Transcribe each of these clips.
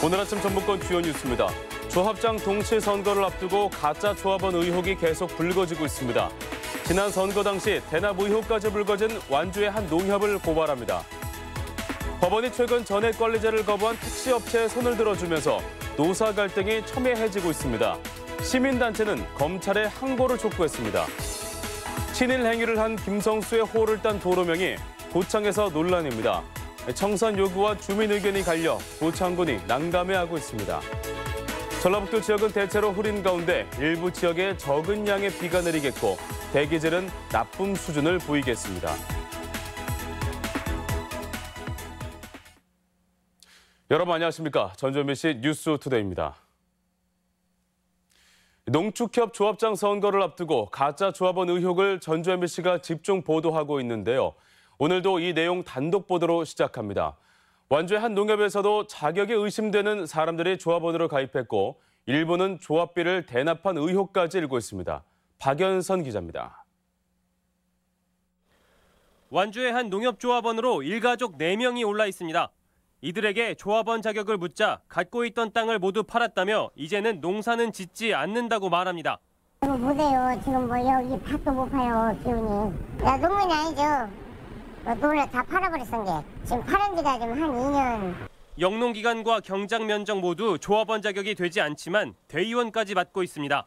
오늘 아침 전북권 주요 뉴스입니다. 조합장 동시 선거를 앞두고 가짜 조합원 의혹이 계속 불거지고 있습니다. 지난 선거 당시 대납 의혹까지 불거진 완주의 한 농협을 고발합니다. 법원이 최근 전액 관리제를 거부한 택시업체에 손을 들어주면서 노사 갈등이 첨예해지고 있습니다. 시민단체는 검찰에 항고를 촉구했습니다. 친일 행위를 한 김성수의 호를 딴 도로명이 고창에서 논란입니다. 청산 요구와 주민 의견이 갈려 고창군이 난감해하고 있습니다. 전라북도 지역은 대체로 흐린 가운데 일부 지역에 적은 양의 비가 내리겠고 대기질은 나쁨 수준을 보이겠습니다. 여러분 안녕하십니까? 전주현 씨 뉴스투데이입니다. 농축협 조합장 선거를 앞두고 가짜 조합원 의혹을 전주 MBC가 집중 보도하고 있는데요. 오늘도 이 내용 단독 보도로 시작합니다. 완주의 한 농협에서도 자격이 의심되는 사람들이 조합원으로 가입했고 일부는 조합비를 대납한 의혹까지 일고 있습니다. 박연선 기자입니다. 완주의 한 농협조합원으로 일가족 4명이 올라 있습니다. 이들에게 조합원 자격을 묻자 갖고 있던 땅을 모두 팔았다며 이제는 농사는 짓지 않는다고 말합니다. 못해요. 지금 뭐 여기 밭도 못 파요. 기운이. 야, 농민이 아니죠. 돈을 다 팔아버렸은 게 지금 파는 지가 지금 한 2년. 영농기관과 경장 면적 모두 조합원 자격이 되지 않지만 대의원까지 맡고 있습니다.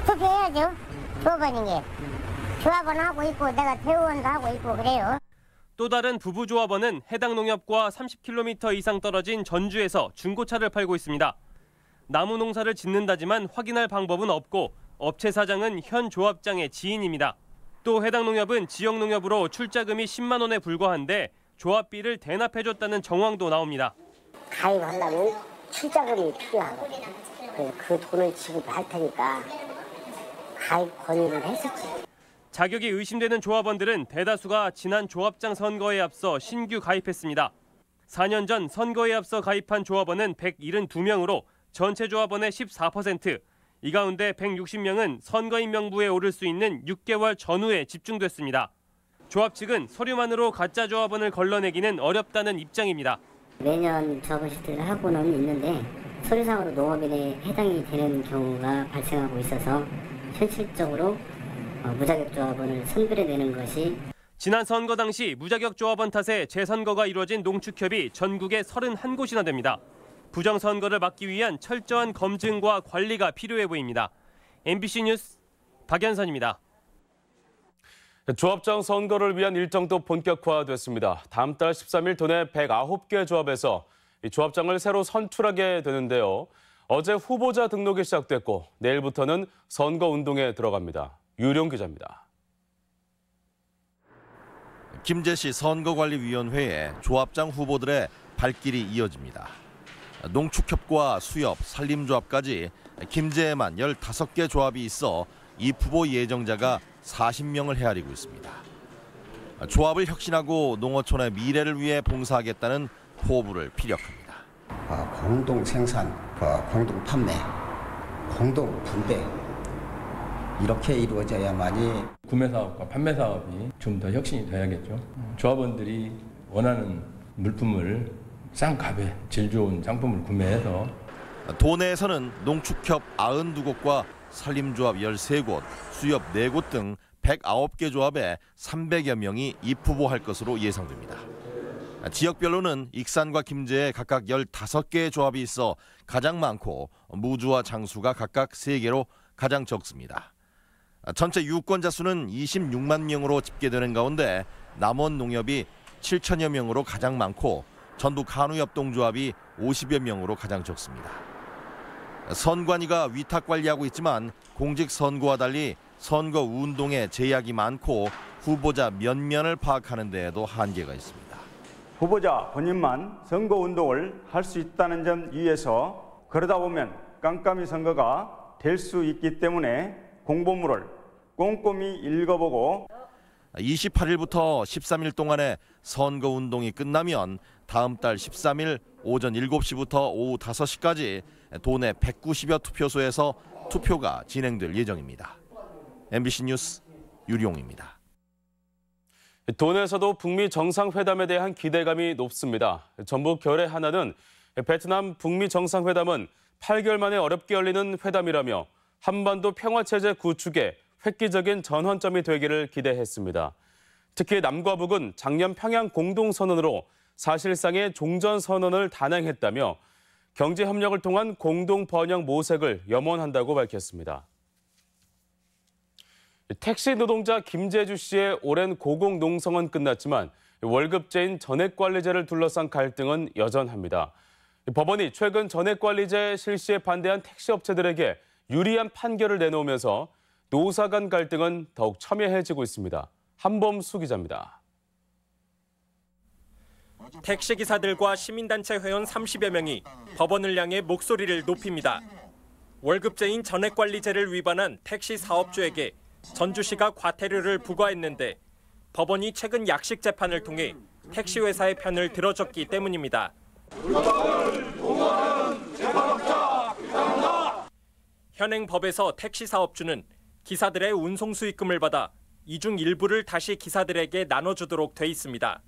투표해야죠. 조합원인 게. 조합원 하고 있고 내가 대의원도 하고 있고 그래요. 또 다른 부부 조합원은 해당 농협과 30km 이상 떨어진 전주에서 중고차를 팔고 있습니다. 나무 농사를 짓는다지만 확인할 방법은 없고 업체 사장은 현 조합장의 지인입니다. 또 해당 농협은 지역 농협으로 출자금이 10만 원에 불과한데 조합비를 대납해줬다는 정황도 나옵니다. 가입하려면 출자금이 필요하고 그 돈을 지급할 테니까 가입 권유를 했었지. 자격이 의심되는 조합원들은 대다수가 지난 조합장 선거에 앞서 신규 가입했습니다. 4년 전 선거에 앞서 가입한 조합원은 172명으로 전체 조합원의 14%, 이 가운데 160명은 선거인 명부에 오를 수 있는 6개월 전후에 집중됐습니다. 조합 측은 서류만으로 가짜 조합원을 걸러내기는 어렵다는 입장입니다. 매년 조합원 시트를 하고는 있는데 서류상으로 농업인에 해당이 되는 경우가 발생하고 있어서 현실적으로 무자격 조합원을 선별해내는 것이 지난 선거 당시 무자격 조합원 탓에 재선거가 이루어진 농축협이 전국에 31곳이나 됩니다. 부정선거를 막기 위한 철저한 검증과 관리가 필요해 보입니다. MBC 뉴스 박연선입니다. 조합장 선거를 위한 일정도 본격화됐습니다. 다음 달 13일 도내 109개 조합에서 조합장을 새로 선출하게 되는데요. 어제 후보자 등록이 시작됐고 내일부터는 선거운동에 들어갑니다. 유룡 기자입니다. 김제시 선거관리위원회에 조합장 후보들의 발길이 이어집니다. 농축협과 수협, 산림조합까지 김제에만 15개 조합이 있어 입후보 예정자가 40명을 헤아리고 있습니다. 조합을 혁신하고 농어촌의 미래를 위해 봉사하겠다는 포부를 피력합니다. 공동 생산, 공동 판매, 공동 분배 이렇게 이루어져야만이 구매 사업과 판매 사업이 좀 더 혁신이 돼야겠죠. 조합원들이 원하는 물품을 싼 값에 질 좋은 상품을 구매해서 도내에서는 농축협 92곳과 산림조합 13곳, 수협 4곳 등 109개 조합에 300여 명이 입후보할 것으로 예상됩니다. 지역별로는 익산과 김제에 각각 15개의 조합이 있어 가장 많고 무주와 장수가 각각 3개로 가장 적습니다. 전체 유권자 수는 26만 명으로 집계되는 가운데 남원농협이 7천여 명으로 가장 많고 전북 한우협동조합이 50여 명으로 가장 적습니다. 선관위가 위탁 관리하고 있지만 공직 선거와 달리 선거 운동에 제약이 많고 후보자 면면을 파악하는 데에도 한계가 있습니다. 후보자 본인만 선거 운동을 할 수 있다는 점 위에서 그러다 보면 깜깜이 선거가 될 수 있기 때문에 공보물을 꼼꼼히 읽어보고 28일부터 13일 동안의 선거운동이 끝나면 다음 달 13일 오전 7시부터 오후 5시까지 도내 190여 투표소에서 투표가 진행될 예정입니다. MBC 뉴스 유룡입니다. 도내에서도 북미 정상회담에 대한 기대감이 높습니다. 전북 결의 하나는 베트남 북미 정상회담은 8개월 만에 어렵게 열리는 회담이라며 한반도 평화체제 구축에 획기적인 전환점이 되기를 기대했습니다. 특히 남과 북은 작년 평양 공동선언으로 사실상의 종전선언을 단행했다며 경제협력을 통한 공동 번영 모색을 염원한다고 밝혔습니다. 택시 노동자 김재주 씨의 오랜 고공농성은 끝났지만 월급제인 전액관리제를 둘러싼 갈등은 여전합니다. 법원이 최근 전액관리제 실시에 반대한 택시업체들에게 유리한 판결을 내놓으면서 노사 간 갈등은 더욱 첨예해지고 있습니다. 한범수 기자입니다. 택시기사들과 시민단체 회원 30여 명이 법원을 향해 목소리를 높입니다. 월급제인 전액관리제를 위반한 택시 사업주에게 전주시가 과태료를 부과했는데 법원이 최근 약식 재판을 통해 택시회사의 편을 들어줬기 때문입니다. 현행 법에서 택시 사업주는 기사들의 운송 수익금을 받아 이 중 일부를 다시 기사들에게 나눠주도록 돼 있습니다.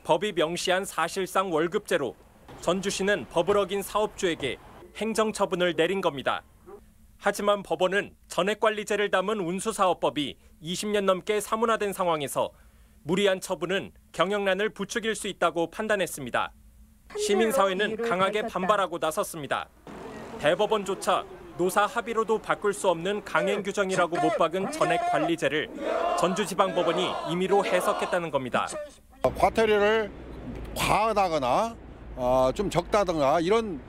법이 명시한 사실상 월급제로 전주시는 법을 어긴 사업주에게 행정처분을 내린 겁니다. 하지만 법원은 전액관리제를 담은 운수사업법이 20년 넘게 사문화된 상황에서 무리한 처분은 경영난을 부추길 수 있다고 판단했습니다. 시민사회는 강하게 반발하고 나섰습니다. 대법원조차 노사 합의로도 바꿀 수 없는 강행 규정이라고 못 박은 전액관리제를 전주지방법원이 임의로 해석했다는 겁니다. 과태료를 과하다거나 좀 적다든가 이런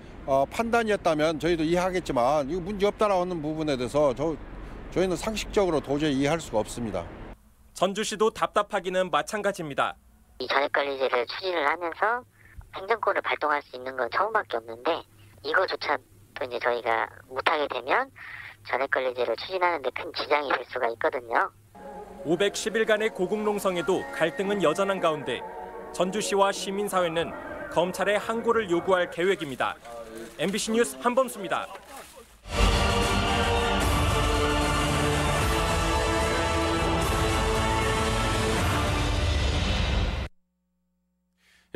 판단이었다면 저희도 이해하겠지만 이거 문제 없다라고 하는 부분에 대해서 저희는 상식적으로 도저히 이해할 수가 없습니다. 전주시도 답답하기는 마찬가지입니다. 이 전액관리제를 추진을 하면서 행정권을 발동할 수 있는 건 처음밖에 없는데 이거조차도 이제 저희가 못하게 되면 전액관리제를 추진하는 데 큰 지장이 될 수가 있거든요. 510일간의 고공농성에도 갈등은 여전한 가운데 전주시와 시민사회는 검찰의 항고를 요구할 계획입니다. MBC 뉴스 한범수입니다.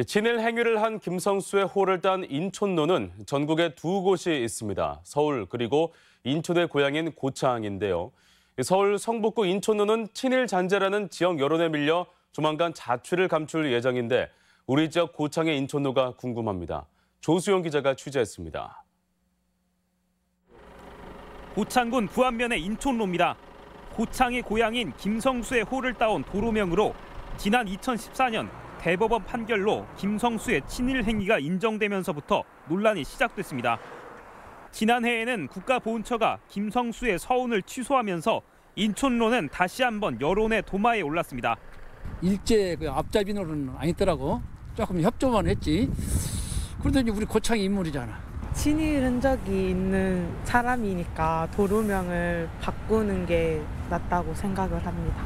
친일 행위를 한 김성수의 호를 딴 인촌로는 전국에 두 곳이 있습니다. 서울 그리고 인촌의 고향인 고창인데요. 서울 성북구 인촌로는 친일 잔재라는 지역 여론에 밀려 조만간 자취를 감출 예정인데 우리 지역 고창의 인촌로가 궁금합니다. 조수영 기자가 취재했습니다. 고창군 부안면의 인촌로입니다. 고창의 고향인 김성수의 호를 따온 도로명으로 지난 2014년 대법원 판결로 김성수의 친일 행위가 인정되면서부터 논란이 시작됐습니다. 지난해에는 국가보훈처가 김성수의 서운을 취소하면서 인촌로는 다시 한번 여론의 도마에 올랐습니다. 일제 그 앞잡이노는 아니더라고. 조금 협조만 했지. 그러더니 우리 고창이 인물이잖아. 친일 흔적이 있는 사람이니까 도로명을 바꾸는 게 낫다고 생각을 합니다.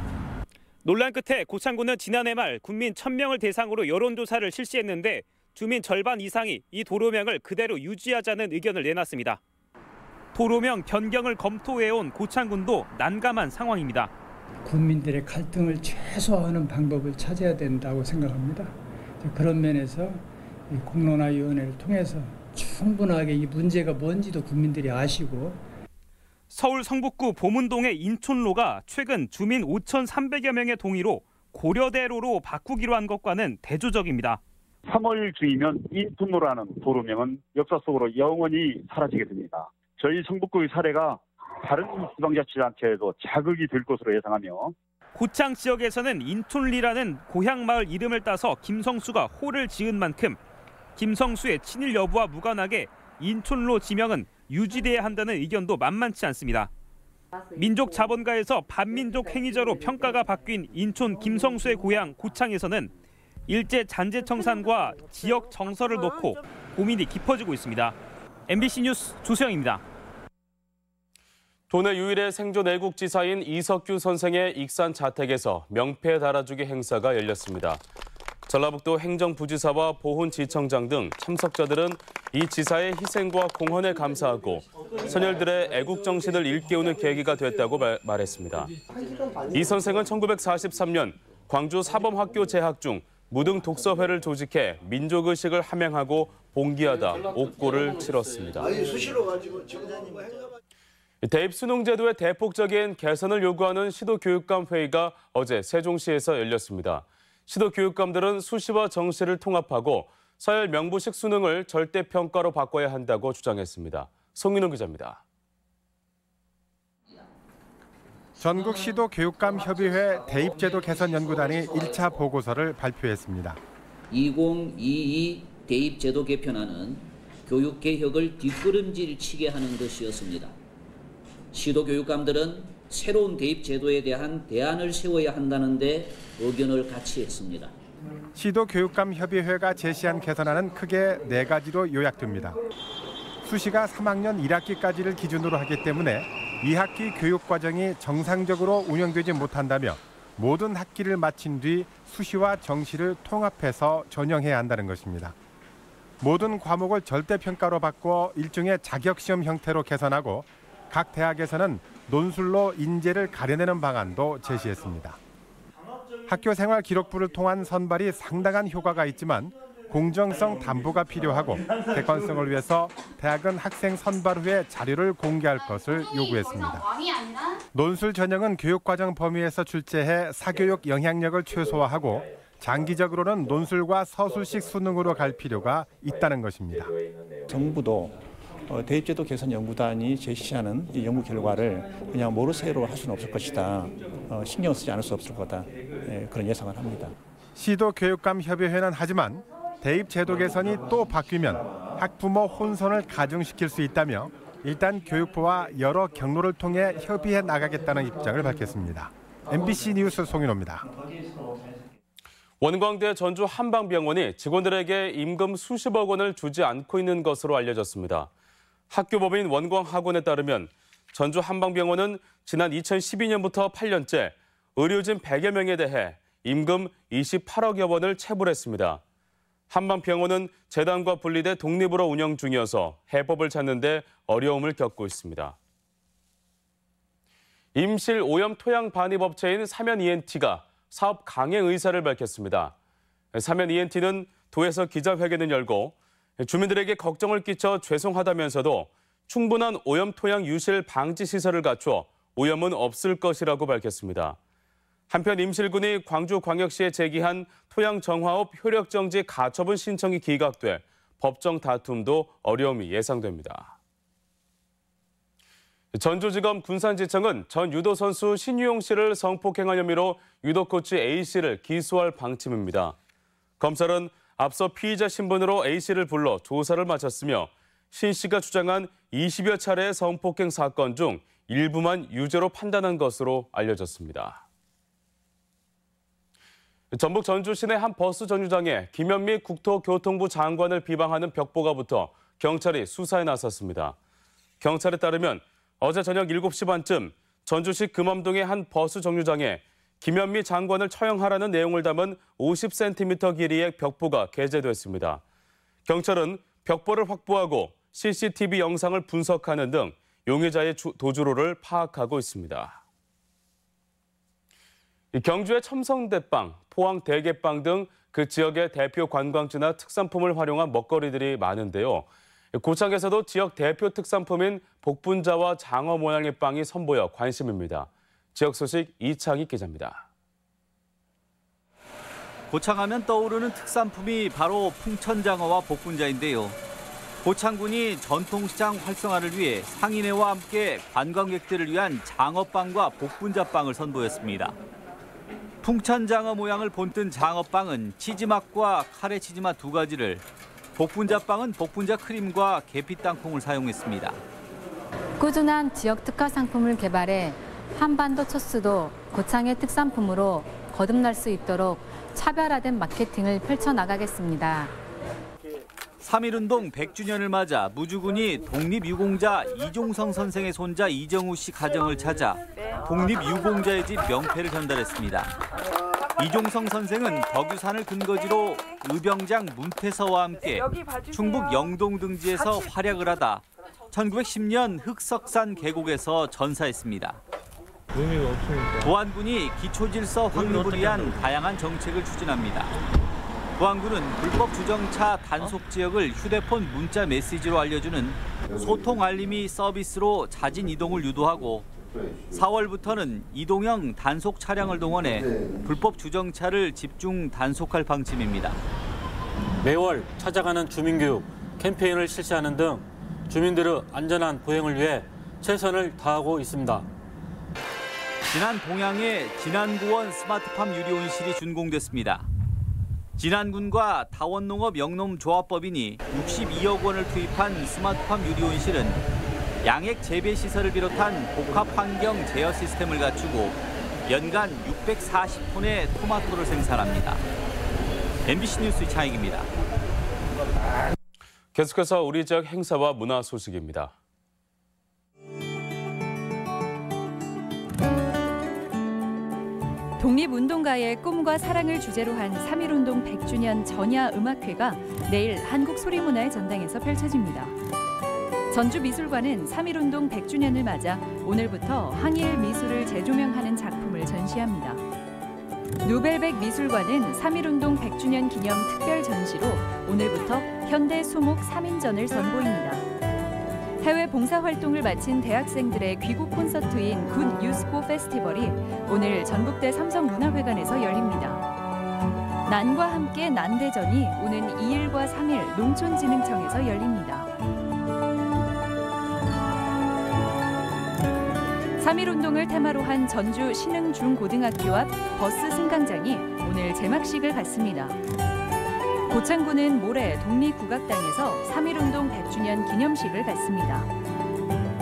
논란 끝에 고창군은 지난해 말 군민 1000명을 대상으로 여론조사를 실시했는데 주민 절반 이상이 이 도로명을 그대로 유지하자는 의견을 내놨습니다. 도로명 변경을 검토해온 고창군도 난감한 상황입니다. 국민들의 갈등을 최소화하는 방법을 찾아야 된다고 생각합니다. 그런 면에서 공론화위원회를 통해서 충분하게 이 문제가 뭔지도 국민들이 아시고 서울 성북구 보문동의 인촌로가 최근 주민 5,300여 명의 동의로 고려대로로 바꾸기로 한 것과는 대조적입니다. 3월 중이면 인촌로라는 도로명은 역사 속으로 영원히 사라지게 됩니다. 저희 성북구의 사례가 다른 지방자치단체에도 자극이 될 것으로 예상하며 고창 지역에서는 인촌리라는 고향 마을 이름을 따서 김성수가 호를 지은 만큼 김성수의 친일 여부와 무관하게 인촌로 지명은 유지돼야 한다는 의견도 만만치 않습니다. 민족 자본가에서 반민족 행위자로 평가가 바뀐 인촌 김성수의 고향 고창에서는 일제 잔재 청산과 지역 정서를 놓고 고민이 깊어지고 있습니다. MBC 뉴스 조수영입니다. 도내 유일의 생존 애국지사인 이석규 선생의 익산 자택에서 명패 달아주기 행사가 열렸습니다. 전라북도 행정부지사와 보훈지청장 등 참석자들은 이 지사의 희생과 공헌에 감사하고 선열들의 애국정신을 일깨우는 계기가 됐다고 말했습니다. 이 선생은 1943년 광주 사범학교 재학 중 무등 독서회를 조직해 민족의식을 함양하고 봉기하다 옥고를 치렀습니다. 대입 수능 제도의 대폭적인 개선을 요구하는 시도교육감 회의가 어제 세종시에서 열렸습니다. 시도교육감들은 수시와 정시를 통합하고 서열 명부식 수능을 절대평가로 바꿔야 한다고 주장했습니다. 송윤호 기자입니다. 전국시도교육감협의회 대입제도 개선연구단이 1차 보고서를 발표했습니다. 2022 대입제도 개편안은 교육개혁을 뒷걸음질 치게 하는 것이었습니다. 시도교육감들은 새로운 대입제도에 대한 대안을 세워야 한다는 데 의견을 같이 했습니다. 시도교육감협의회가 제시한 개선안은 크게 4가지로 요약됩니다. 수시가 3학년 1학기까지를 기준으로 하기 때문에 2학기 교육과정이 정상적으로 운영되지 못한다며 모든 학기를 마친 뒤 수시와 정시를 통합해서 전형해야 한다는 것입니다. 모든 과목을 절대평가로 바꿔 일종의 자격시험 형태로 개선하고 각 대학에서는 논술로 인재를 가려내는 방안도 제시했습니다. 학교생활 기록부를 통한 선발이 상당한 효과가 있지만 공정성 담보가 필요하고 객관성을 위해서 대학은 학생 선발 후에 자료를 공개할 것을 요구했습니다. 논술 전형은 교육과정 범위에서 출제해 사교육 영향력을 최소화하고 장기적으로는 논술과 서술식 수능으로 갈 필요가 있다는 것입니다. 정부도 대입제도 개선 연구단이 제시하는 이 연구 결과를 그냥 모르쇠로 할 수는 없을 것이다. 신경 쓰지 않을 수 없을 거다. 그런 예상을 합니다. 시도교육감협의회는 하지만 대입제도 개선이 또 바뀌면 학부모 혼선을 가중시킬 수 있다며 일단 교육부와 여러 경로를 통해 협의해 나가겠다는 입장을 밝혔습니다. MBC 뉴스 송윤호입니다. 원광대 전주 한방병원이 직원들에게 임금 수십억 원을 주지 않고 있는 것으로 알려졌습니다. 학교법인 원광학원에 따르면 전주 한방병원은 지난 2012년부터 8년째 의료진 100여 명에 대해 임금 28억여 원을 체불했습니다. 한방병원은 재단과 분리돼 독립으로 운영 중이어서 해법을 찾는 데 어려움을 겪고 있습니다. 임실 오염 토양 반입 업체인 사면 ENT가 사업 강행 의사를 밝혔습니다. 사면 ENT는 도에서 기자회견을 열고 주민들에게 걱정을 끼쳐 죄송하다면서도 충분한 오염 토양 유실 방지 시설을 갖춰 오염은 없을 것이라고 밝혔습니다. 한편 임실군이 광주광역시에 제기한 토양 정화업 효력정지 가처분 신청이 기각돼 법정 다툼도 어려움이 예상됩니다. 전주지검 군산지청은 전 유도 선수 신유용 씨를 성폭행한 혐의로 유도 코치 A씨를 기소할 방침입니다. 검찰은 앞서 피의자 신분으로 A씨를 불러 조사를 마쳤으며 신 씨가 주장한 20여 차례의 성폭행 사건 중 일부만 유죄로 판단한 것으로 알려졌습니다. 전북 전주 시내 한 버스 정류장에 김현미 국토교통부 장관을 비방하는 벽보가 붙어 경찰이 수사에 나섰습니다. 경찰에 따르면 어제 저녁 7시 반쯤 전주시 금암동의 한 버스 정류장에 김현미 장관을 처형하라는 내용을 담은 50cm 길이의 벽보가 게재됐습니다. 경찰은 벽보를 확보하고 CCTV 영상을 분석하는 등 용의자의 도주로를 파악하고 있습니다. 경주의 첨성대빵, 포항 대게빵 등 그 지역의 대표 관광지나 특산품을 활용한 먹거리들이 많은데요. 고창에서도 지역 대표 특산품인 복분자와 장어 모양의 빵이 선보여 관심입니다. 지역 소식 이창희 기자입니다. 고창하면 떠오르는 특산품이 바로 풍천장어와 복분자인데요. 고창군이 전통시장 활성화를 위해 상인회와 함께 관광객들을 위한 장어빵과 복분자빵을 선보였습니다. 풍천장어 모양을 본뜬 장어빵은 치즈맛과 카레 치즈맛 2가지를, 복분자빵은 복분자 크림과 계피 땅콩을 사용했습니다. 꾸준한 지역 특화 상품을 개발해 한반도 첫 수도 고창의 특산품으로 거듭날 수 있도록 차별화된 마케팅을 펼쳐나가겠습니다. 3.1운동 100주년을 맞아 무주군이 독립유공자 이종성 선생의 손자 이정우 씨 가정을 찾아 독립유공자의 집 명패를 전달했습니다. 이종성 선생은 덕유산을 근거지로 의병장 문태서와 함께 충북 영동 등지에서 활약을 하다 1910년 흑석산 계곡에서 전사했습니다. 보안군이 기초질서 확립을 위한 다양한 정책을 추진합니다. 보안군은 불법 주정차 단속 지역을 휴대폰 문자 메시지로 알려주는 소통 알림이 서비스로 자진 이동을 유도하고 4월부터는 이동형 단속 차량을 동원해 불법 주정차를 집중 단속할 방침입니다. 매월 찾아가는 주민교육 캠페인을 실시하는 등 주민들의 안전한 보행을 위해 최선을 다하고 있습니다. 지난 동양에 진안구원 스마트팜 유리온실이 준공됐습니다. 진안군과 다원농업 영농조합법인이 62억 원을 투입한 스마트팜 유리온실은 양액 재배 시설을 비롯한 복합 환경 제어 시스템을 갖추고 연간 640톤의 토마토를 생산합니다. MBC 뉴스 이창익입니다. 계속해서 우리 지역 행사와 문화 소식입니다. 독립운동가의 꿈과 사랑을 주제로 한 3.1운동 100주년 전야음악회가 내일 한국소리문화의 전당에서 펼쳐집니다. 전주미술관은 3.1운동 100주년을 맞아 오늘부터 항일 미술을 재조명하는 작품을 전시합니다. 누벨백 미술관은 3.1운동 100주년 기념 특별 전시로 오늘부터 현대 수목 3인전을 선보입니다. 해외 봉사활동을 마친 대학생들의 귀국 콘서트인 굿 유스코 페스티벌이 오늘 전북대 삼성문화회관에서 열립니다. 난과 함께 난대전이 오는 2일과 3일 농촌진흥청에서 열립니다. 3.1운동을 테마로 한 전주 신흥중고등학교 앞 버스 승강장이 오늘 개막식을 갖습니다. 고창군은 모레 독립국악당에서 3.1운동 100주년 기념식을 갖습니다.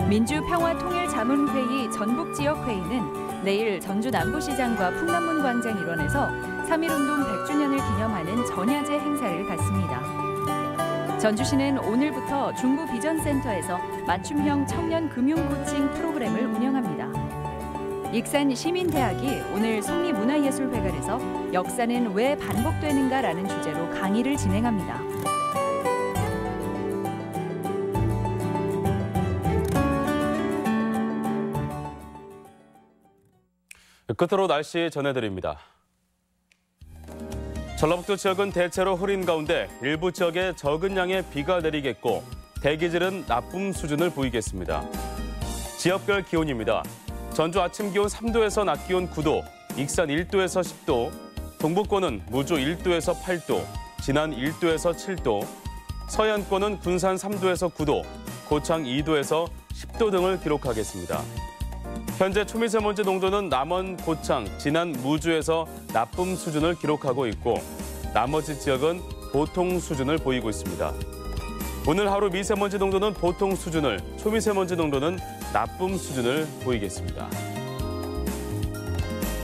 민주평화통일자문회의 전북지역회의는 내일 전주 남부시장과 풍남문광장 일원에서 3.1운동 100주년을 기념하는 전야제 행사를 갖습니다. 전주시는 오늘부터 중부비전센터에서 맞춤형 청년 금융 코칭 프로그램을 운영합니다. 익산시민대학이 오늘 속리문화예술회관에서 역사는 왜 반복되는가라는 주제로 강의를 진행합니다. 끝으로 날씨 전해드립니다. 전라북도 지역은 대체로 흐린 가운데 일부 지역에 적은 양의 비가 내리겠고 대기질은 나쁨 수준을 보이겠습니다. 지역별 기온입니다. 전주 아침 기온 3도에서 낮 기온 9도, 익산 1도에서 10도, 동북권은 무주 1도에서 8도, 진안 1도에서 7도, 서해안권은 군산 3도에서 9도, 고창 2도에서 10도 등을 기록하겠습니다. 현재 초미세먼지 농도는 남원, 고창, 진안, 무주에서 나쁨 수준을 기록하고 있고 나머지 지역은 보통 수준을 보이고 있습니다. 오늘 하루 미세먼지 농도는 보통 수준을, 초미세먼지 농도는 나쁨 수준을 보이겠습니다.